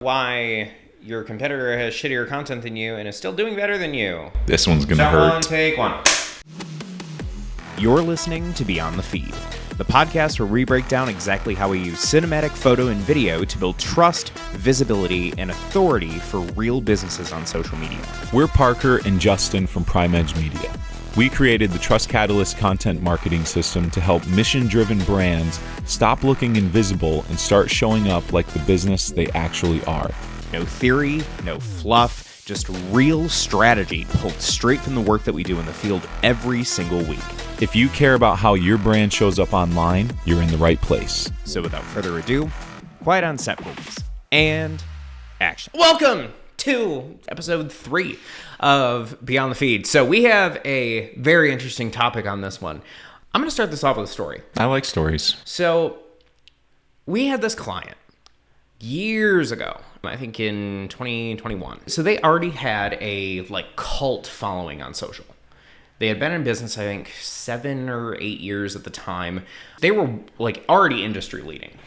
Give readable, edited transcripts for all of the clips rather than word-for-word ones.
Why your competitor has shittier content than you and is still doing better than you. This one's gonna hurt. Take one. You're listening to Beyond the Feed, the podcast where we break down exactly how we use cinematic photo and video to build trust, visibility, and authority for real businesses on social media. We're Parker and Justin from Prime Edge Media. We created the Trust Catalyst content marketing system to help mission-driven brands stop looking invisible and start showing up like the business they actually are. No theory, no fluff, just real strategy pulled straight from the work that we do in the field every single week. If you care about how your brand shows up online, you're in the right place. So without further ado, quiet on set, please. And action. Welcome to episode 3 of Beyond the Feed. So we have a very interesting topic on this one. I'm going to start this off with a story. I like stories. So we had this client years ago, I think in 2021. So they already had a cult following on social. They had been in business, I think, 7 or 8 years at the time. They were already industry leading.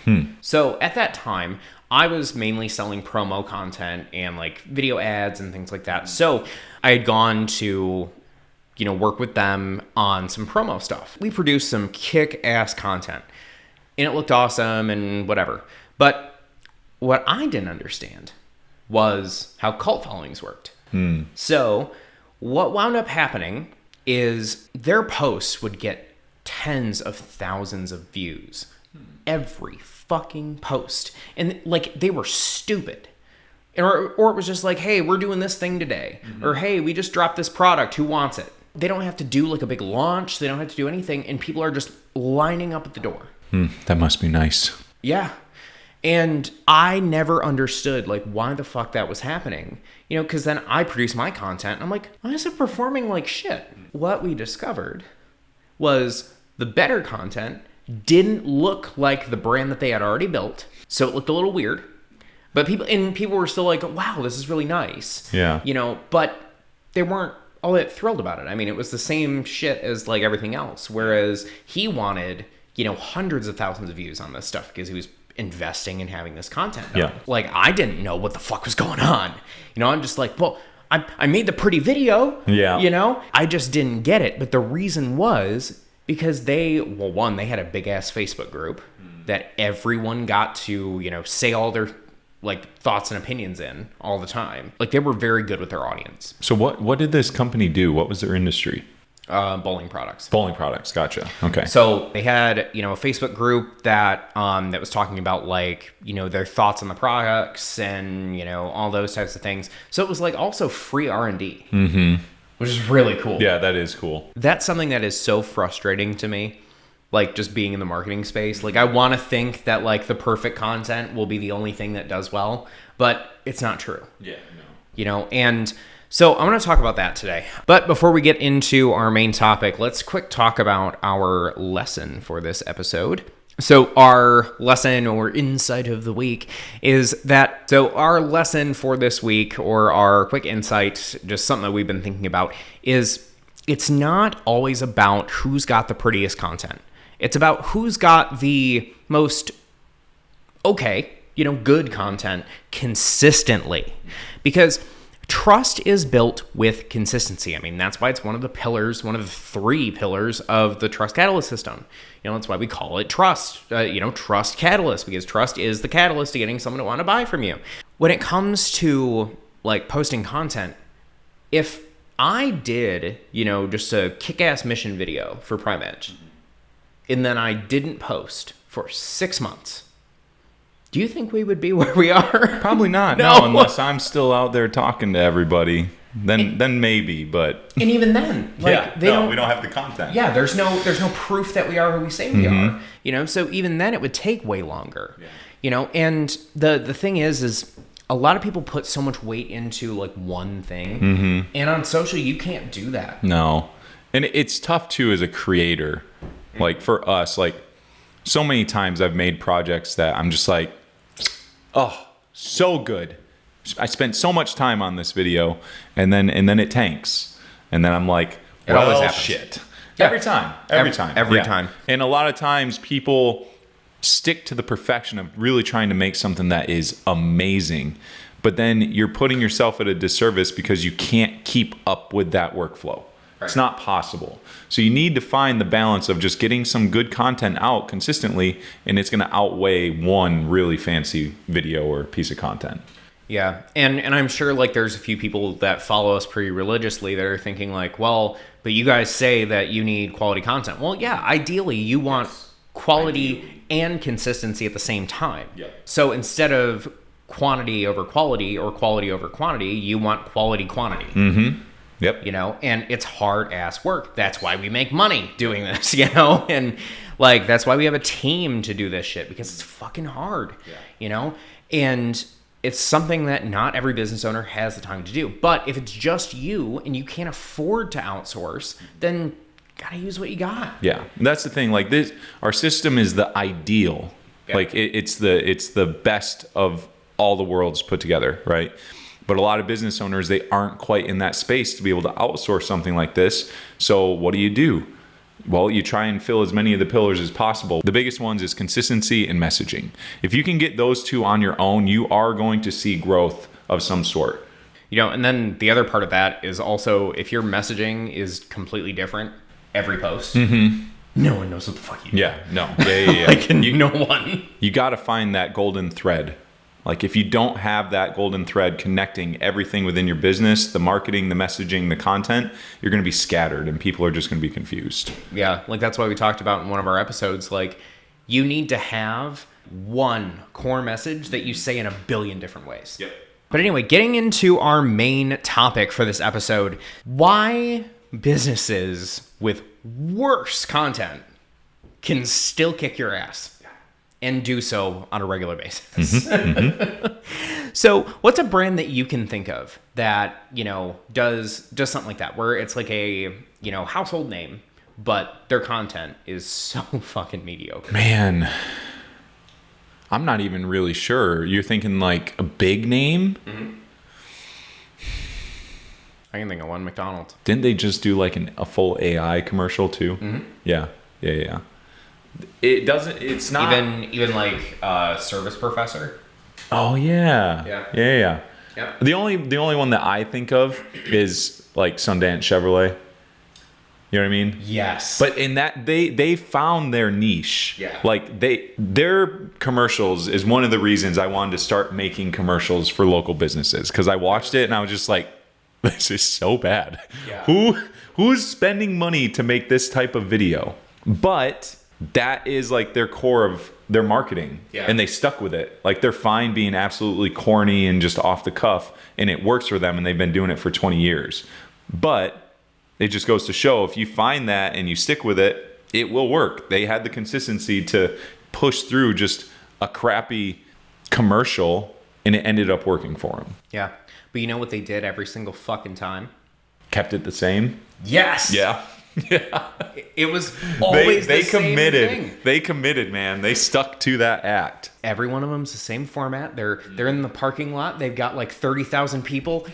So at that time, I was mainly selling promo content and video ads and things like that. So I had gone to, work with them on some promo stuff. We produced some kick-ass content and it looked awesome and whatever. But what I didn't understand was how cult followings worked. So what wound up happening is their posts would get tens of thousands of views every fucking post, and they were stupid, or it was just hey, we're doing this thing today, or hey, we just dropped this product, who wants it? They don't have to do a big launch, they don't have to do anything, and people are just lining up at the door. That must be nice. Yeah. And I never understood why the fuck that was happening, because then I produce my content and I'm like, why is it performing like shit? What we discovered was the better content didn't look like the brand that they had already built, so it looked a little weird. But people were still wow, this is really nice. Yeah. But they weren't all that thrilled about it. I mean, it was the same shit as everything else. Whereas he wanted, hundreds of thousands of views on this stuff because he was investing in having this content done. Yeah. I didn't know what the fuck was going on. I'm just well, I made the pretty video. Yeah. I just didn't get it. But the reason was because they had a big ass Facebook group that everyone got to, say all their thoughts and opinions in all the time. They were very good with their audience. So what did this company do? What was their industry? Bowling products. Bowling products. Gotcha. Okay. So they had, a Facebook group that was talking about their thoughts on the products and, all those types of things. So it was also free R&D. Which is really cool. Yeah, that is cool. That's something that is so frustrating to me. Just being in the marketing space. I want to think that the perfect content will be the only thing that does well, but it's not true. Yeah, no. And so I'm going to talk about that today. But before we get into our main topic, let's quick talk about our lesson for this episode. So our lesson or insight of the week is that, our lesson for this week, or our quick insight, just something that we've been thinking about, is it's not always about who's got the prettiest content. It's about who's got the most good content consistently. Because trust is built with consistency. I mean, that's why it's one of the 3 pillars of the Trust Catalyst system. That's why we call it trust, Trust Catalyst, because trust is the catalyst to getting someone to want to buy from you. When it comes to posting content, if I did, just a kick-ass mission video for Prime Edge, and then I didn't post for 6 months, do you think we would be where we are? Probably not. No, unless I'm still out there talking to everybody. Then maybe, but and even then, we don't have the content. Yeah, there's no proof that we are who we say we are. So even then, it would take way longer. Yeah. And the thing is a lot of people put so much weight into one thing, and on social you can't do that. No, and it's tough too as a creator. For us, so many times I've made projects that I'm just oh, so good. I spent so much time on this video, and then it tanks, and then I'm it always happens. Shit. Yeah. Every time. Every time. And a lot of times people stick to the perfection of really trying to make something that is amazing. But then you're putting yourself at a disservice because you can't keep up with that workflow. It's not possible. So you need to find the balance of just getting some good content out consistently, and it's going to outweigh one really fancy video or piece of content. Yeah. And I'm sure like there's a few people that follow us pretty religiously that are thinking like, well, but you guys say that you need quality content. Well, yeah, ideally you want quality and consistency at the same time. Yep. So instead of quantity over quality or quality over quantity, you want quality quantity. Mm-hmm. Yep. You know, and it's hard ass work. That's why we make money doing this, you know, and like that's why we have a team to do this shit, because it's fucking hard, you know, and it's something that not every business owner has the time to do. But if it's just you and you can't afford to outsource, then gotta use what you got. Yeah, that's the thing. Like this, our system is the ideal. Yeah. Like it's the best of all the worlds put together, right? But a lot of business owners, they aren't quite in that space to be able to outsource something like this. So what do? Well, you try and fill as many of the pillars as possible. The biggest ones is consistency and messaging. If you can get those two on your own, you are going to see growth of some sort. You know, and then the other part of that is also if your messaging is completely different every post, no one knows what the fuck you do. Yeah, no. Yeah. Like, no one. You got to find that golden thread. Like if you don't have that golden thread connecting everything within your business, the marketing, the messaging, the content, you're going to be scattered and people are just going to be confused. Yeah, like that's why we talked about in one of our episodes, like you need to have one core message that you say in a billion different ways. Yep. But anyway, getting into our main topic for this episode, why businesses with worse content can still kick your ass. And do so on a regular basis. So what's a brand that you can think of that, you know, does something like that, where it's like a, you know, household name, but their content is so fucking mediocre? Man, I'm not even really sure. You're thinking like a big name? I can think of one, McDonald's. Didn't they just do like a full AI commercial too? Yeah. It doesn't. It's not even like Service Professor. Oh yeah. Yeah. The only one that I think of is like Sundance Chevrolet. You know what I mean? Yes. But in that they found their niche. Yeah. Like their commercials is one of the reasons I wanted to start making commercials for local businesses, because I watched it and I was just like, this is so bad. Yeah. Who's spending money to make this type of video? But that is like their core of their marketing. Yeah. And they stuck with it. Like they're fine being absolutely corny and just off the cuff, and it works for them, and they've been doing it for 20 years. But it just goes to show, if you find that and you stick with it, it will work. They had the consistency to push through just a crappy commercial, and it ended up working for them. Yeah. But you know what they did every single fucking time? Kept it the same? Yes. Yeah. Yeah. It was always they the same committed. thing. They committed, man. They stuck to that act. Every one of them's the same format. They're in the parking lot. They've got like 30,000 people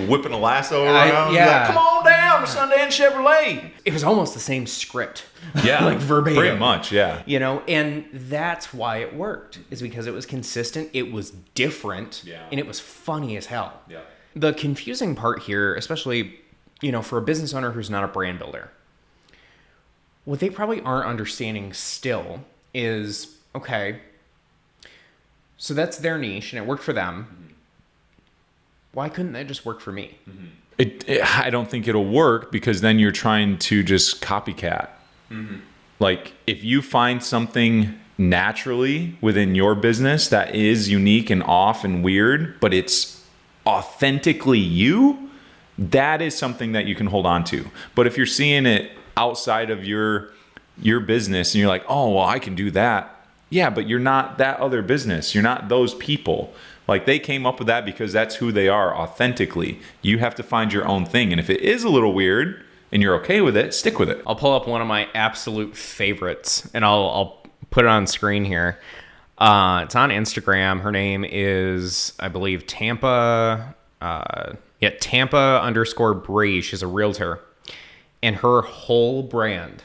whipping a lasso around. Yeah. Like, come on down to Sundance Chevrolet. It was almost the same script. Yeah. Like verbatim. Pretty much, yeah. You know, and that's why it worked, is because it was consistent, it was different, and it was funny as hell. Yeah. The confusing part here, especially, you know, for a business owner who's not a brand builder, what they probably aren't understanding still is, okay, so that's their niche and it worked for them. Why couldn't that just work for me? I don't think it'll work, because then you're trying to just copycat. Like if you find something naturally within your business that is unique and off and weird, but it's authentically you, that is something that you can hold on to. But if you're seeing it outside of your business and you're like, oh, well, I can do that. Yeah, but you're not that other business. You're not those people. Like they came up with that because that's who they are authentically. You have to find your own thing. And if it is a little weird and you're okay with it, stick with it. I'll pull up one of my absolute favorites and I'll put it on screen here. It's on Instagram. Her name is, I believe, Tampa _Bre. She's a realtor. And her whole brand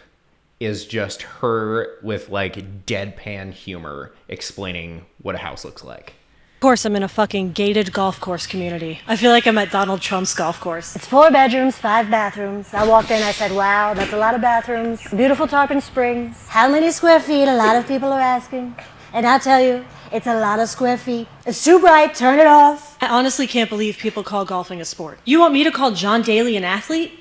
is just her with like deadpan humor explaining what a house looks like. Of course, I'm in a fucking gated golf course community. I feel like I'm at Donald Trump's golf course. It's 4 bedrooms, 5 bathrooms. I walked in, I said, wow, that's a lot of bathrooms. Beautiful Tarpon Springs. How many square feet? A lot of people are asking. And I'll tell you, it's a lot of square feet. It's too bright, turn it off. I honestly can't believe people call golfing a sport. You want me to call John Daly an athlete?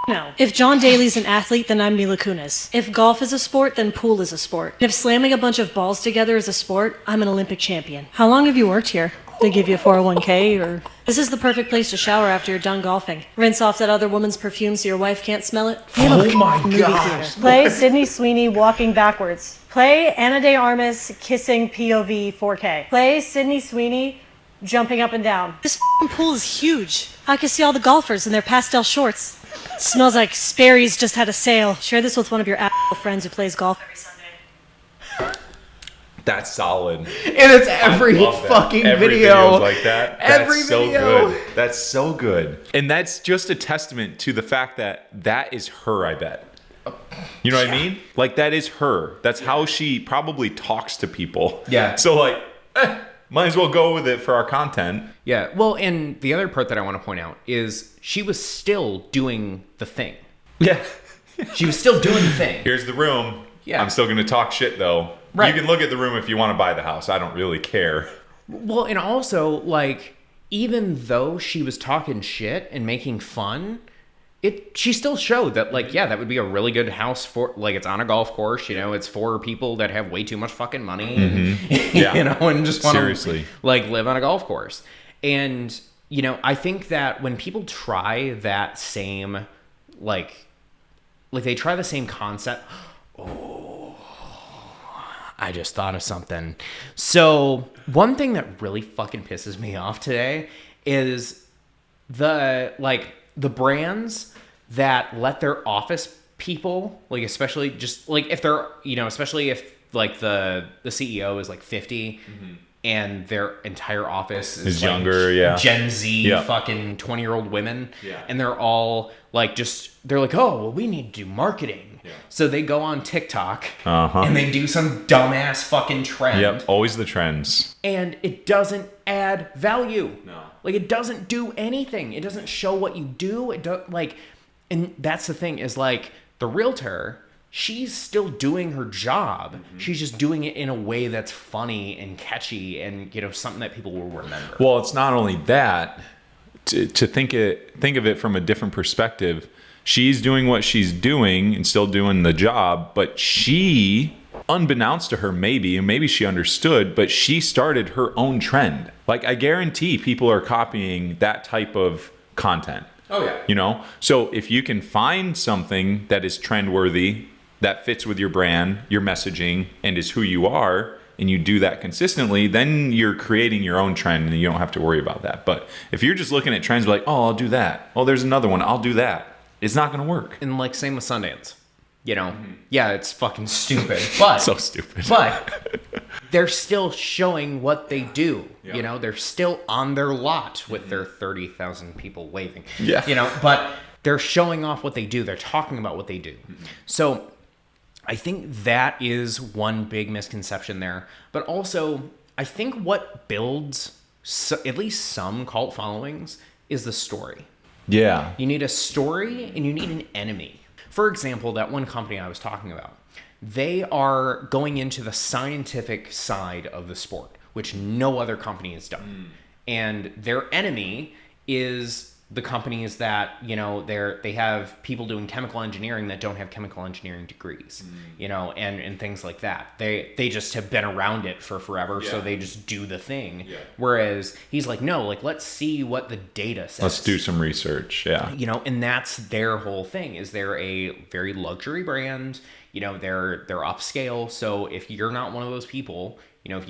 No. If John Daly's an athlete, then I'm Mila Kunis. If golf is a sport, then pool is a sport. If slamming a bunch of balls together is a sport, I'm an Olympic champion. How long have you worked here? They give you a 401k or... This is the perfect place to shower after you're done golfing. Rinse off that other woman's perfume so your wife can't smell it. Oh my gosh. Play Sydney Sweeney walking backwards. Play Ana de Armas kissing POV 4K. Play Sydney Sweeney jumping up and down. This pool is huge. I can see all the golfers in their pastel shorts. Smells like Sperry's just had a sale. Share this with one of your friends who plays golf every Sunday. That's solid. And it's every fucking Every video. video's like that. Every That's so video. good. That's so good. And that's just a testament to the fact that that is her, I bet. You know what I mean? Like, that is her. That's how she probably talks to people. Yeah. So, like, might as well go with it for our content. Yeah. Well, and the other part that I want to point out is she was still doing the thing. Yeah. She was still doing the thing. Here's the room. Yeah. I'm still going to talk shit, though. Right. You can look at the room if you want to buy the house. I don't really care. Well, and also, like, even though she was talking shit and making fun, she still showed that, like, yeah, that would be a really good house for, like, it's on a golf course, you know, it's for people that have way too much fucking money, and, Yeah. you know, and just want Seriously. to, like, live on a golf course. And, you know, I think that when people try that same, like they try the same concept, I just thought of something. So one thing that really fucking pisses me off today is the brands that let their office people, like, especially just like if they're, you know, especially if like the CEO is like 50 and their entire office is like younger, yeah. Gen Z Yeah. fucking 20-year-old women. Yeah. And they're all like, they're like, oh, well, we need to do marketing. Yeah. So they go on TikTok Uh-huh. and they do some dumbass fucking trend. Yep. Always the trends. And it doesn't add value. No. Like, it doesn't do anything. It doesn't show what you do. It don't, like, and that's the thing is, like, the realtor, she's still doing her job. She's just doing it in a way that's funny and catchy and, you know, something that people will remember. Well, it's not only that. To think of it from a different perspective, she's doing what she's doing and still doing the job, but she, unbeknownst to her maybe, and maybe she understood, but she started her own trend. Like, I guarantee people are copying that type of content. Oh, yeah. You know? So if you can find something that is trend-worthy, that fits with your brand, your messaging, and is who you are, and you do that consistently, then you're creating your own trend and you don't have to worry about that. But if you're just looking at trends like, oh, I'll do that. Oh, there's another one. I'll do that. It's not going to work. And, like, same with Sundance. You know? Yeah, it's fucking stupid. But So stupid. But they're still showing what they do. Yeah. You know, they're still on their lot with their 30,000 people waving. Yeah. You know, but they're showing off what they do. They're talking about what they do. So I think that is one big misconception there. But also, I think what builds at least some cult followings is the story. Yeah. You need a story and you need an enemy. For example, that one company I was talking about, they are going into the scientific side of the sport, which no other company has done. And their enemy is the companies that, you know, they have people doing chemical engineering that don't have chemical engineering degrees, you know, and things like that. They just have been around it for forever, so they just do the thing. Yeah. Whereas he's like, no, like, let's see what the data says. Let's do some research. Yeah. You know, and that's their whole thing, is they're a very luxury brand. You know, they're upscale. So if you're not one of those people, you know, if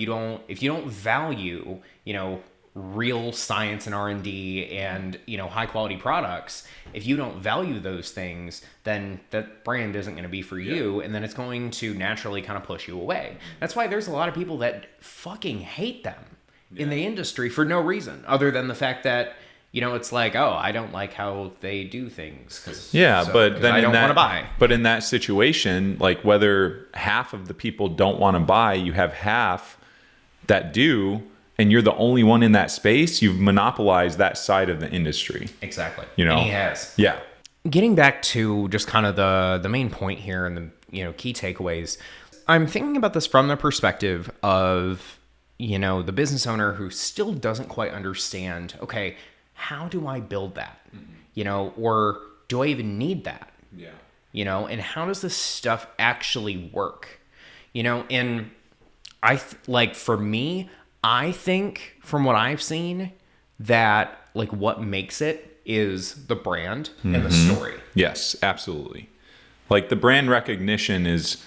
you don't value, you know, real science and R&D and, you know, high quality products, if you don't value those things, then that brand isn't going to be for you, and then it's going to naturally kind of push you away. That's why there's a lot of people that fucking hate them in the industry for no reason other than the fact that, it's like, oh, I don't like how they do things. But then I don't want to buy. But in that situation, like whether half of the people don't want to buy, you have half that do, and you're the only one in that space, you've monopolized that side of the industry. Exactly. And he has. Yeah. Getting back to just kind of the main point here and the key takeaways, I'm thinking about this from the perspective of the business owner who still doesn't quite understand, okay, how do I build that? Or do I even need that? Yeah. And how does this stuff actually work? And for me, I think from what I've seen that like what makes it is the brand and the story. Yes, absolutely. Like the brand recognition is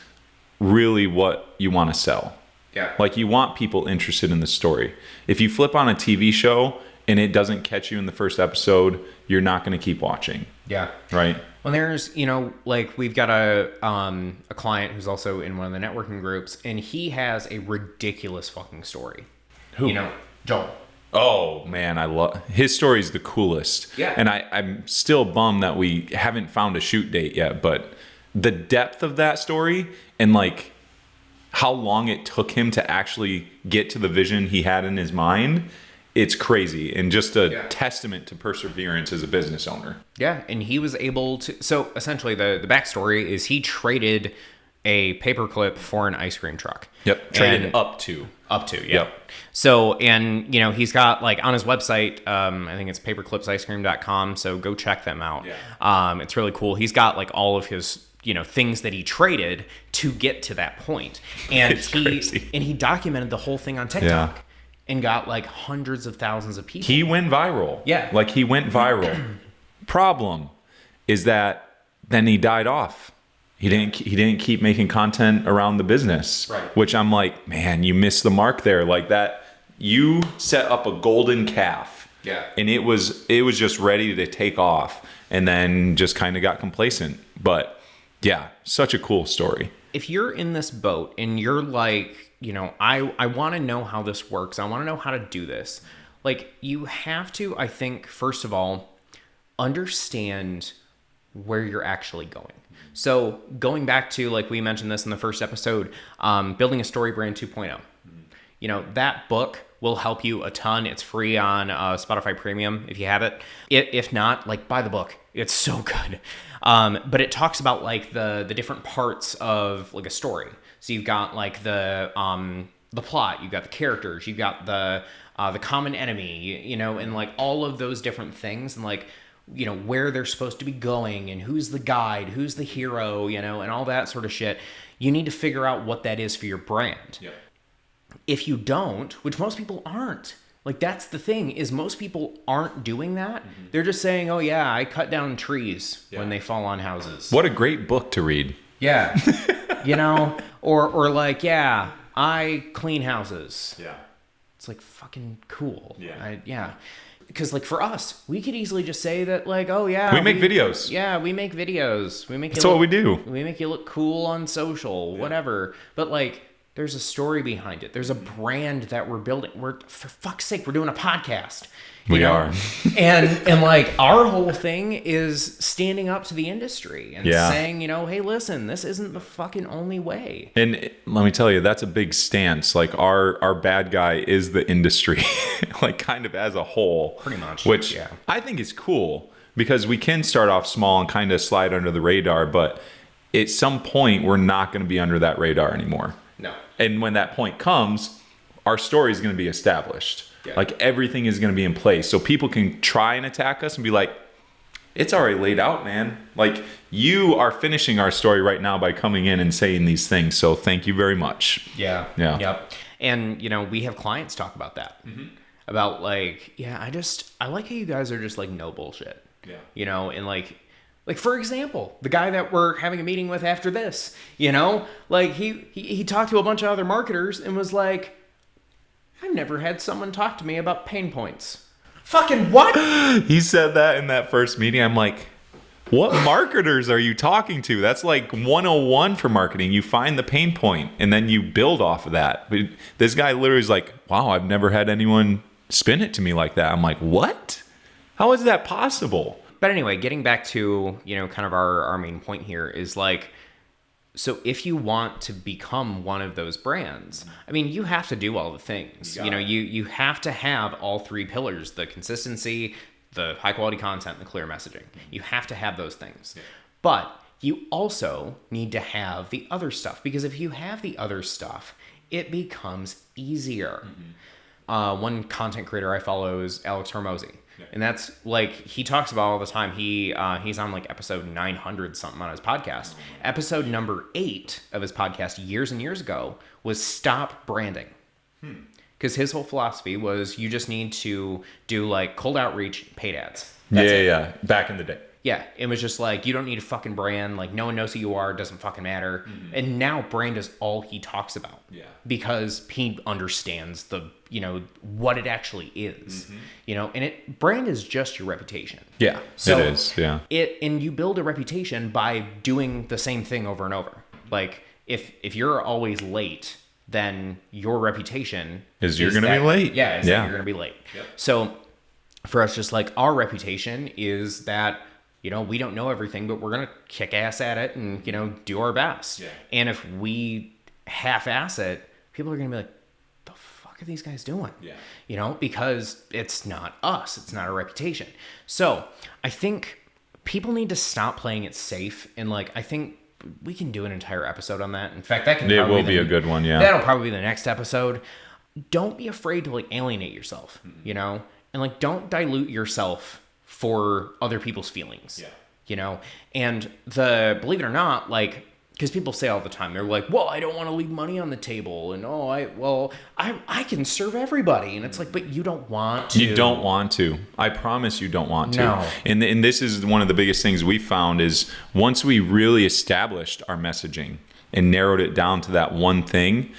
really what you want to sell. Yeah. Like you want people interested in the story. If you flip on a TV show and it doesn't catch you in the first episode, you're not going to keep watching. Yeah. Right. Well, there's, like we've got a client who's also in one of the networking groups, and he has a ridiculous fucking story. Who? Joel. Oh man, I love his story is the coolest. Yeah. And I'm still bummed that we haven't found a shoot date yet, but the depth of that story and like how long it took him to actually get to the vision he had in his mind, it's crazy and just a testament to perseverance as a business owner. Yeah, and he was able to. So essentially, the backstory is he traded a paperclip for an ice cream truck. Yep, traded up to. Yeah. Yep. So, and he's got like on his website, I think it's paperclipsicecream.com. So go check them out. Yeah. It's really cool. He's got like all of his things that he traded to get to that point, and he documented the whole thing on TikTok. Yeah. And got like hundreds of thousands of people. He went viral. Yeah. Like he went viral. Problem is that then he died off. He didn't keep making content around the business. Right. Which I'm like, man, you missed the mark there. Like that, you set up a golden calf. Yeah. And it was just ready to take off, and then just kind of got complacent. But yeah, such a cool story. If you're in this boat and you're like, I want to know how this works. I want to know how to do this. Like, you have to, I think, first of all, understand where you're actually going. So going back to, like we mentioned this in the first episode, building a StoryBrand 2.0. That book will help you a ton. It's free on Spotify Premium if you have it. If not, like, buy the book. It's so good. But it talks about like the different parts of like a story. So you've got like the plot, you've got the characters, you've got the common enemy, and like all of those different things, and like where they're supposed to be going, and who's the guide, who's the hero, and all that sort of shit. You need to figure out what that is for your brand. Yep. If you don't, which most people aren't, like that's the thing, is most people aren't doing that. Mm-hmm. They're just saying, oh yeah, I cut down trees when they fall on houses. What a great book to read. Yeah. Or like, yeah, I clean houses. Yeah. It's like fucking cool. Yeah. Because like for us, we could easily just say that like, oh yeah, we make videos. Yeah, we make videos. That's what we do. We make you look cool on social, whatever. But like, there's a story behind it. There's a brand that we're building. For fuck's sake, we're doing a podcast. We are. and like our whole thing is standing up to the industry and saying, hey, listen, this isn't the fucking only way. And let me tell you, that's a big stance. Like our bad guy is the industry, like kind of as a whole. Pretty much. Which I think is cool because we can start off small and kind of slide under the radar, but at some point we're not going to be under that radar anymore. No. And when that point comes, our story is going to be established. Yeah. Like everything is going to be in place. So people can try and attack us and be like, it's already laid out, man. Like you are finishing our story right now by coming in and saying these things. So thank you very much. Yeah. Yeah. Yep. And, we have clients talk about that. Mm-hmm. About like, I like how you guys are just like no bullshit. Yeah. And like for example, the guy that we're having a meeting with after this, like he talked to a bunch of other marketers and was like, I've never had someone talk to me about pain points. Fucking what? He said that in that first meeting. I'm like, what marketers are you talking to? That's like 101 for marketing. You find the pain point and then you build off of that. But this guy literally is like, wow, I've never had anyone spin it to me like that. I'm like, what? How is that possible? But anyway, getting back to, kind of our main point here is like, so if you want to become one of those brands, I mean, you have to do all the things. You have to have all three pillars: the consistency, the high quality content, and the clear messaging. You have to have those things. Yeah. But you also need to have the other stuff, because if you have the other stuff, it becomes easier. One content creator I follow is Alex Hormozy. And that's like, he talks about all the time. He's on like episode 900 something on his podcast. Episode number 8 of his podcast years and years ago was stop branding. Because his whole philosophy was you just need to do like cold outreach, paid ads. That's it. Yeah. Back in the day. Yeah, it was just like, you don't need a fucking brand. Like, no one knows who you are. It doesn't fucking matter. And now brand is all he talks about. Yeah. Because he understands what it actually is. And brand is just your reputation. Yeah, so it is. Yeah. And you build a reputation by doing the same thing over and over. Like, if you're always late, then your reputation is you're going to be late. Yeah, that you're going to be late. Yep. So for us, just like our reputation is that, we don't know everything, but we're going to kick ass at it and, do our best. Yeah. And if we half-ass it, people are going to be like, the fuck are these guys doing? Yeah. Because it's not us. It's not our reputation. So I think people need to stop playing it safe. And like, I think we can do an entire episode on that. In fact, it will be a good one. Yeah. That'll probably be the next episode. Don't be afraid to like alienate yourself, and like, don't dilute yourself for other people's feelings. And believe it or not, like, because people say all the time, they're like, well, I don't want to leave money on the table, and I can serve everybody, and it's like, but you don't want to. You don't want to. I promise you don't want to. No. And this is one of the biggest things we found is once we really established our messaging and narrowed it down to that one thing,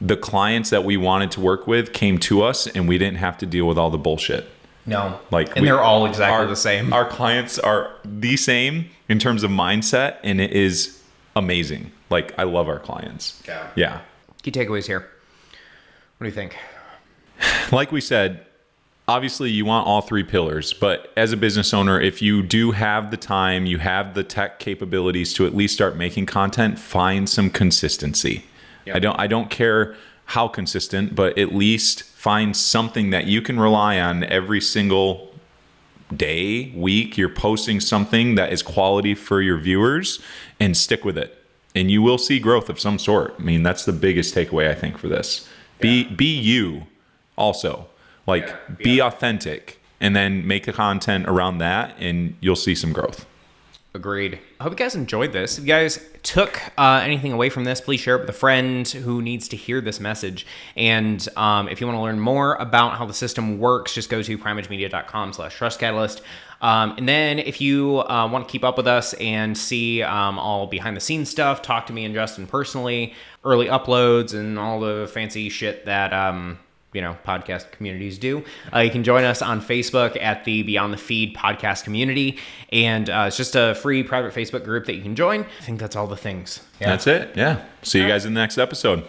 the clients that we wanted to work with came to us, and we didn't have to deal with all the bullshit. No. They're all exactly the same. Our clients are the same in terms of mindset, and it is amazing. Like, I love our clients. Yeah. Key takeaways here. What do you think? Like we said, obviously you want all three pillars, but as a business owner, if you do have the time, you have the tech capabilities to at least start making content, find some consistency. Yep. I don't care how consistent, but at least find something that you can rely on every single day, week. You're posting something that is quality for your viewers, and stick with it. And you will see growth of some sort. I mean, that's the biggest takeaway, I think, for this. Be you also. Be authentic, and then make the content around that, and you'll see some growth. Agreed. I hope you guys enjoyed this. If you guys took anything away from this, please share it with a friend who needs to hear this message. And if you want to learn more about how the system works, just go to primeigemedia.com/trustcatalyst. And then if you want to keep up with us and see all behind the scenes stuff, talk to me and Justin personally, early uploads and all the fancy shit that podcast communities do. You can join us on Facebook at the Beyond the Feed podcast community. And it's just a free private Facebook group that you can join. I think that's all the things. Yeah. That's it. Yeah. See you guys in the next episode.